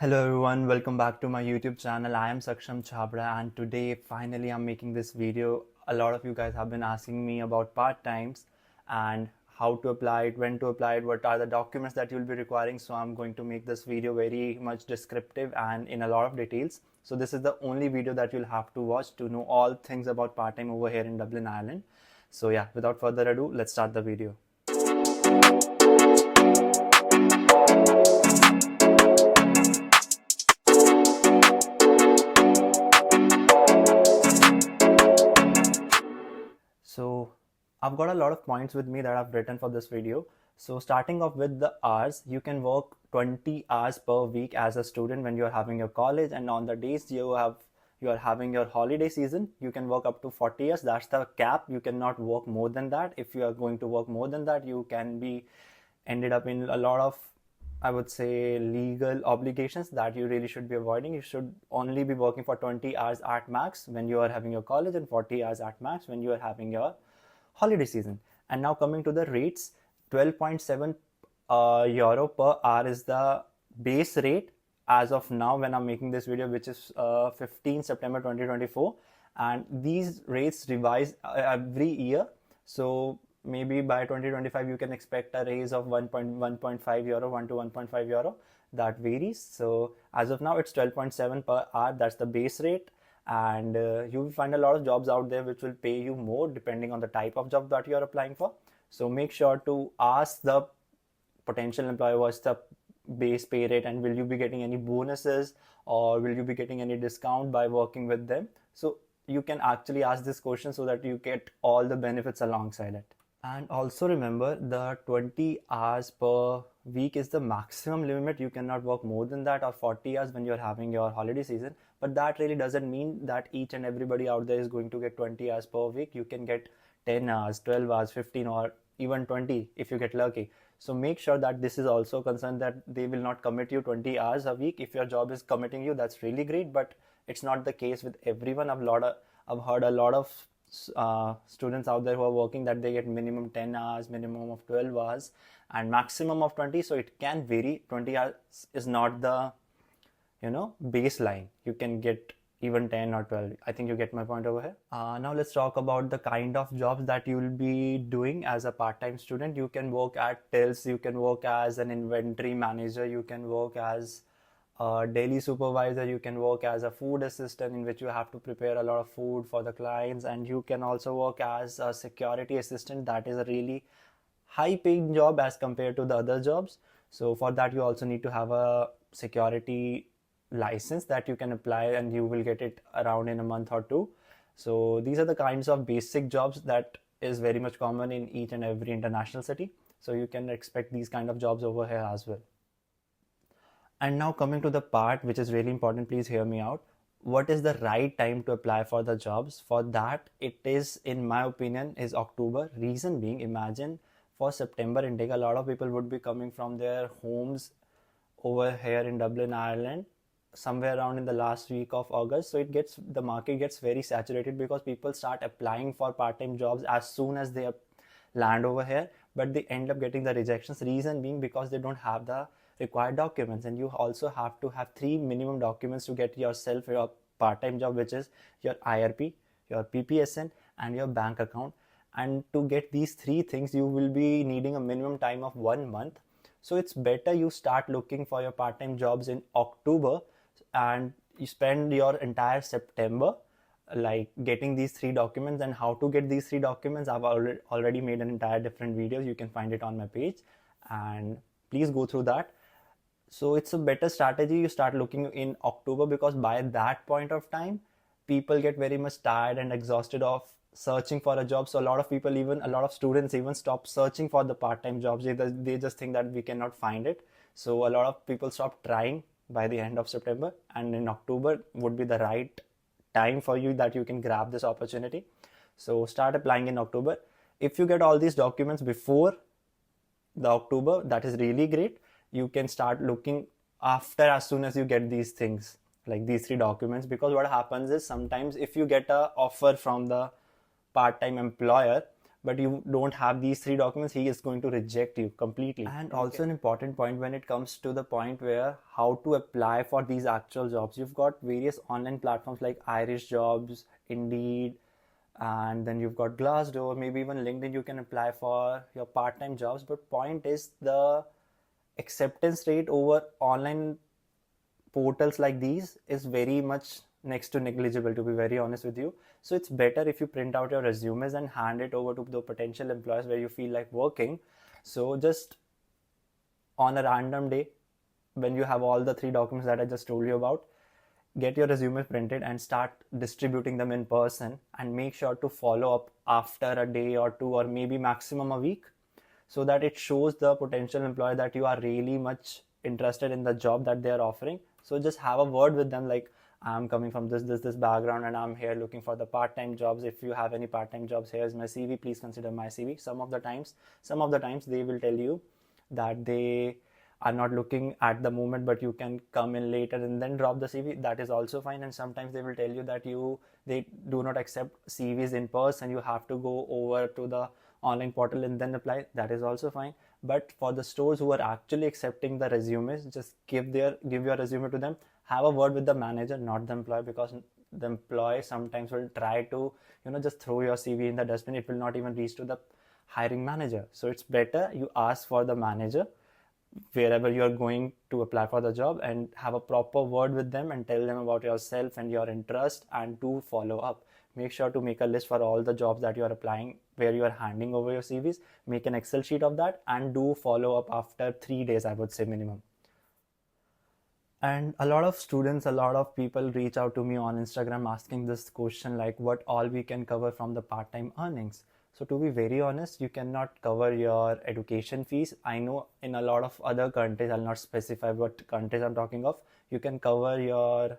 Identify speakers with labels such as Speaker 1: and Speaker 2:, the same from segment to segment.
Speaker 1: Hello everyone, welcome back to my YouTube channel. I am Saksham Chhabra and today finally I'm making this video. A lot of you guys have been asking me about part-times and how to apply it, when to apply it, what are the documents that you'll be requiring. So I'm going to make this video very much descriptive and in a lot of details. So this is the only video that you'll have to watch to know all things about part-time over here in Dublin, Ireland. So yeah, without further ado, let's start the video. So I've got a lot of points with me that I've written for this video. So starting off with the hours, you can work 20 hours per week as a student when you're having your college, and on the days you are having your holiday season, you can work up to 40 hours. That's the cap. You cannot work more than that. If you are going to work more than that, you can be ended up in a lot of, I would say, legal obligations that you really should be avoiding. You should only be working for 20 hours at max when you are having your college and 40 hours at max when you are having your holiday season. And now coming to the rates, 12.7 euro per hour is the base rate as of now when I'm making this video, which is 15 September 2024. And these rates revise every year. So maybe by 2025 you can expect a raise of 1.5 euro, 1 to 1.5 euro. That varies. So as of now it's 12.7 per hour. That's the base rate, and you will find a lot of jobs out there which will pay you more depending on the type of job that you are applying for. So make sure to ask the potential employer what's the base pay rate and will you be getting any bonuses or will you be getting any discount by working with them. So you can actually ask this question so that you get all the benefits alongside it. And also remember, the 20 hours per week is the maximum limit. You cannot work more than that, or 40 hours when you're having your holiday season. But that really doesn't mean that each and everybody out there is going to get 20 hours per week. You can get 10 hours, 12 hours, 15, or even 20 if you get lucky. So make sure that this is also concerned that they will not commit you 20 hours a week. If your job is committing you, that's really great, but it's not the case with everyone. I've heard a lot of students out there who are working that they get minimum 10 hours, minimum of 12 hours, and maximum of 20. So it can vary. 20 hours is not the baseline. You can get even 10 or 12. I think you get my point over here. Now let's talk about the kind of jobs that you will be doing as a part-time student. You can work at tills, you can work as an inventory manager, you can work as a daily supervisor, you can work as a food assistant in which you have to prepare a lot of food for the clients, and you can also work as a security assistant. That is a really high paying job as compared to the other jobs. So for that you also need to have a security license that you can apply, and you will get it around in a month or two. So these are the kinds of basic jobs that is very much common in each and every international city. So you can expect these kind of jobs over here as well. And now coming to the part which is really important, please hear me out. What is the right time to apply for the jobs? For that, it is, in my opinion, is October. Reason being, imagine for September intake, a lot of people would be coming from their homes over here in Dublin, Ireland, somewhere around in the last week of August. So the market gets very saturated because people start applying for part-time jobs as soon as they land over here, but they end up getting the rejections. Reason being because they don't have the required documents, and you also have to have 3 minimum documents to get yourself your part-time job, which is your IRP, your PPSN, and your bank account. And to get these 3 things, you will be needing a minimum time of 1 month. So it's better you start looking for your part-time jobs in October and you spend your entire September like getting these 3 documents. And how to get these 3 documents, I've already made an entire different video. You can find it on my page, and please go through that. So it's a better strategy you start looking in October, because by that point of time people get very much tired and exhausted of searching for a job. So a lot of students even stop searching for the part-time jobs. They just think that we cannot find it. So a lot of people stop trying by the end of September, and in October would be the right time for you that you can grab this opportunity. So start applying in October. If you get all these documents before the October, that is really great. You can start looking after, as soon as you get these things, like these 3 documents, because what happens is sometimes if you get a offer from the part-time employer, but you don't have these 3 documents, he is going to reject you completely. And also an important point when it comes to the point where how to apply for these actual jobs. You've got various online platforms like Irish Jobs, Indeed, and then you've got Glassdoor, maybe even LinkedIn. You can apply for your part-time jobs, but point is the acceptance rate over online portals like these is very much next to negligible, to be very honest with you. So it's better if you print out your resumes and hand it over to the potential employers where you feel like working. So just on a random day, when you have all the 3 documents that I just told you about, get your resume printed and start distributing them in person, and make sure to follow up after a day or two, or maybe maximum a week, so that it shows the potential employer that you are really much interested in the job that they are offering. So just have a word with them like, I'm coming from this background and I'm here looking for the part-time jobs. If you have any part-time jobs, here's my CV, please consider my CV. Some of the times they will tell you that they are not looking at the moment, but you can come in later and then drop the CV. That is also fine. And sometimes they will tell you that they do not accept CVs in person, you have to go over to the online portal and then apply. That is also fine. But for the stores who are actually accepting the resumes, just give your resume to them. Have a word with the manager, not the employer, because the employee sometimes will try to just throw your CV in the dustbin. It will not even reach to the hiring manager. So it's better you ask for the manager wherever you are going to apply for the job, and have a proper word with them and tell them about yourself and your interest, and to follow up. Make sure to make a list for all the jobs that you are applying where you are handing over your CVs. Make an Excel sheet of that and do follow up after 3 days, I would say, minimum. And a lot of students, a lot of people reach out to me on Instagram asking this question like, what all we can cover from the part-time earnings. So to be very honest, you cannot cover your education fees. I know in a lot of other countries, I'll not specify what countries I'm talking of, you can cover your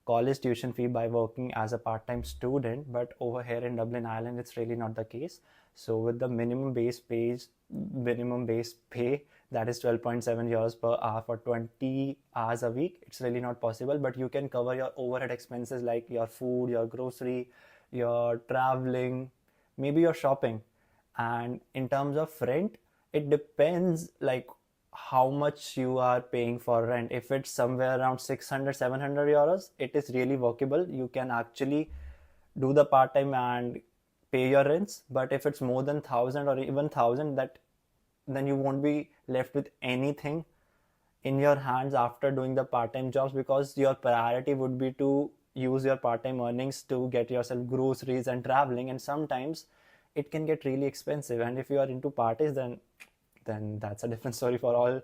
Speaker 1: college tuition fee by working as a part-time student, but over here in Dublin, Ireland, it's really not the case. So with the minimum base pay, that is 12.7 euros per hour for 20 hours a week, it's really not possible. But you can cover your overhead expenses like your food, your grocery, your traveling, maybe your shopping. And in terms of rent, it depends like how much you are paying for rent. If it's somewhere around 600-700 euros, it is really workable. You can actually do the part-time and pay your rents. But if it's more than 1,000 or even 1,000, then you won't be left with anything in your hands after doing the part-time jobs, because your priority would be to use your part-time earnings to get yourself groceries and traveling, and sometimes it can get really expensive. And if you are into parties, then that's a different story for all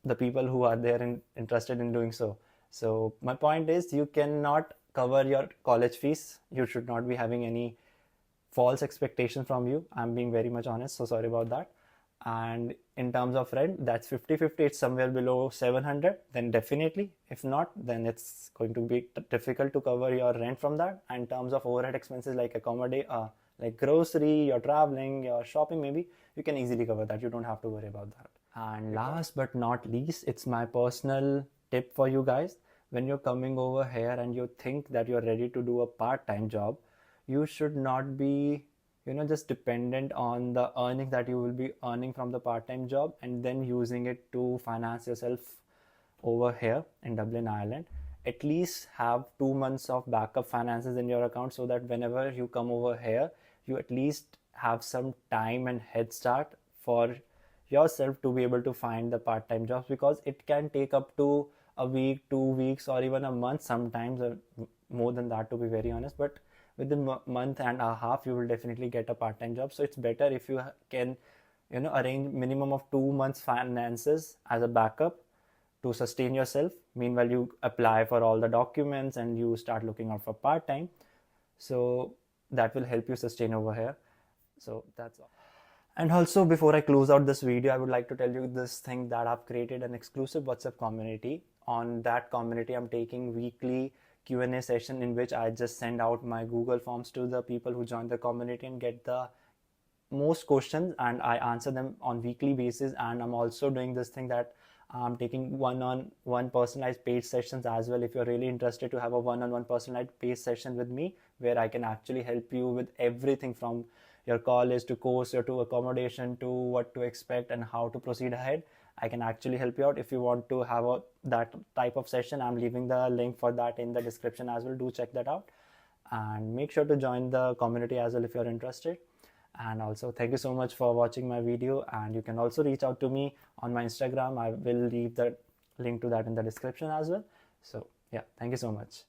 Speaker 1: the people who are there and interested in doing so. So my point is, you cannot cover your college fees. You should not be having any false expectations from you. I'm being very much honest, so sorry about that. And in terms of rent, that's 50-50. It's somewhere below 700, then definitely. If not, then it's going to be difficult to cover your rent from that. And in terms of overhead expenses like accommodate, like grocery, your traveling, your shopping, maybe you can easily cover that. You don't have to worry about that. And last but not least, it's my personal tip for you guys. When you're coming over here and you think that you're ready to do a part-time job, you should not be just dependent on the earnings that you will be earning from the part-time job and then using it to finance yourself over here in Dublin, Ireland. At least have 2 months of backup finances in your account, so that whenever you come over here, you at least have some time and head start for yourself to be able to find the part-time jobs, because it can take up to a week, 2 weeks, or even a month sometimes, or more than that, to be very honest. But within a month and a half, you will definitely get a part-time job. So it's better if you can arrange minimum of 2 months finances as a backup to sustain yourself. Meanwhile, you apply for all the documents and you start looking out for part-time. So that will help you sustain over here. So that's all. And also, before I close out this video, I would like to tell you this thing, that I've created an exclusive WhatsApp community. On that community, I'm taking weekly Q&A session in which I just send out my Google Forms to the people who join the community and get the most questions, and I answer them on weekly basis. And I'm also doing this thing that I'm taking one-on-one personalized paid sessions as well. If you're really interested to have a one-on-one personalized paid session with me, where I can actually help you with everything from your college, to course, or to accommodation, to what to expect and how to proceed ahead, I can actually help you out. If you want to have that type of session, I'm leaving the link for that in the description as well. Do check that out, and make sure to join the community as well if you're interested. And also, thank you so much for watching my video, and you can also reach out to me on my Instagram. I will leave the link to that in the description as well. So yeah, thank you so much.